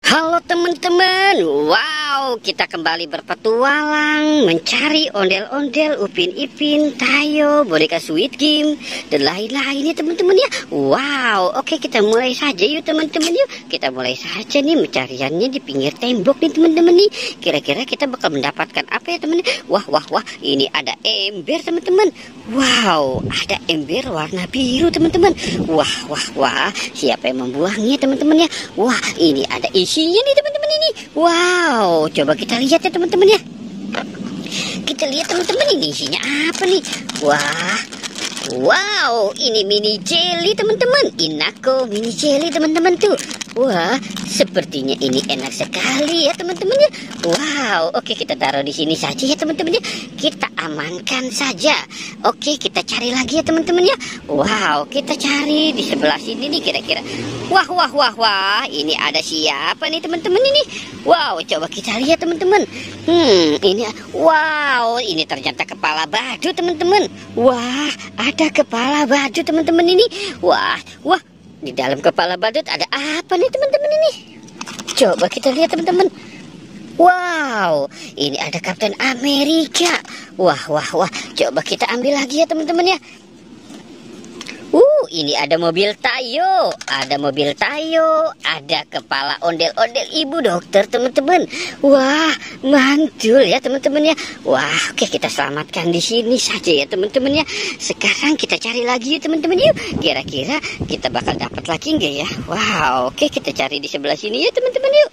Halo teman-teman, wow, kita kembali berpetualang mencari ondel-ondel, Upin Ipin, Tayo, boneka Squid Game, dan lain-lain ya teman-teman ya. Wow, oke, kita mulai saja yuk teman-teman yuk. Kita mulai saja nih mencariannya di pinggir tembok nih teman-teman nih. Kira-kira kita bakal mendapatkan apa ya teman-teman? Wah, ini ada ember teman-teman. Wow, ada ember warna biru teman-teman. Wah, siapa yang membuangnya teman-teman ya? Wah, ini ada isinya nih teman-teman ini. Wow, coba kita lihat ya teman-teman ya. Kita lihat teman-teman ini isinya apa nih? Wow, ini mini jelly teman-teman. Inako mini jelly teman-teman tuh. Wah, sepertinya ini enak sekali ya teman-teman ya. Wow, oke, kita taruh di sini saja ya teman-teman ya. Kita amankan saja. Oke, kita cari lagi ya teman-teman ya. Wow, kita cari di sebelah sini nih kira-kira. Wah, ini ada siapa nih teman-teman ini? Wow, coba kita lihat teman-teman. Ini ternyata kepala badut teman-teman. Wah, ada kepala badut teman-teman ini. Wah, di dalam kepala badut ada apa nih teman-teman ini? Coba kita lihat teman-teman. Wow, ini ada Kapten Amerika. Wah, coba kita ambil lagi ya teman-teman ya. Ini ada mobil Tayo, ada kepala ondel-ondel ibu dokter teman-teman. Wah, mantul ya teman-teman ya. Wah, oke, kita selamatkan di sini saja ya teman-teman ya. Sekarang kita cari lagi ya teman-teman yuk. Kira-kira kita bakal dapat lagi nggak ya? Wow, oke, kita cari di sebelah sini ya teman-teman yuk.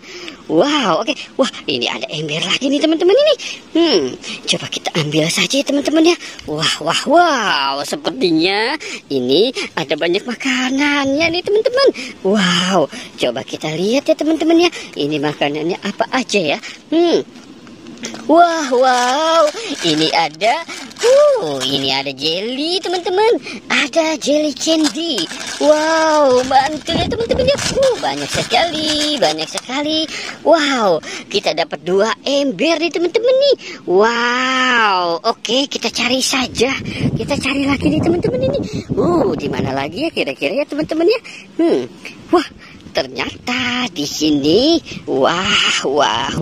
Wow, oke. Wah, ini ada ember lagi nih teman-teman ini. Coba kita ambil saja ya teman-teman ya. Wah, sepertinya ini ada banyak makanannya nih teman-teman. Wow, coba kita lihat ya teman-teman ya. Ini makanannya apa aja ya? Wow, ini ada jelly teman-teman. Ada jelly candy. Wow, mantul ya teman-teman ya. Banyak sekali. Wow, kita dapat 2 ember nih teman-teman nih. Wow, oke, kita cari saja. Kita cari lagi nih teman-teman ini. Di mana lagi ya kira-kira ya teman-teman ya? Wah, ternyata di sini. Wah,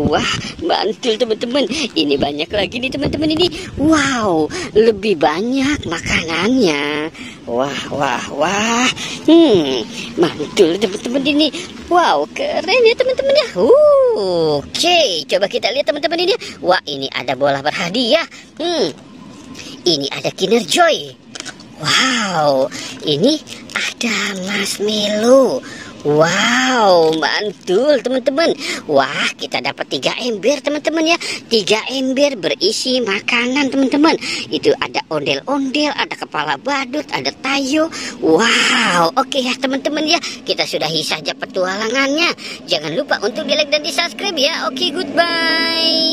mantul teman-teman. Ini banyak lagi nih teman-teman ini. Wow, lebih banyak makanannya. Wah, mantul teman-teman ini. Wow, keren ya teman-teman ya. Oke, coba kita lihat teman-teman ini. Wah, ini ada bola berhadiah. Ini ada Kinder Joy. Wow, ini ada marshmallow. Wow, mantul teman-teman. Wah, kita dapat 3 ember teman-teman ya. 3 ember berisi makanan teman-teman. Itu ada ondel-ondel, ada kepala badut, ada Tayo. Wow, oke ya teman-teman ya. Kita sudahi saja petualangannya. Jangan lupa untuk di like dan di subscribe ya. Oke, goodbye.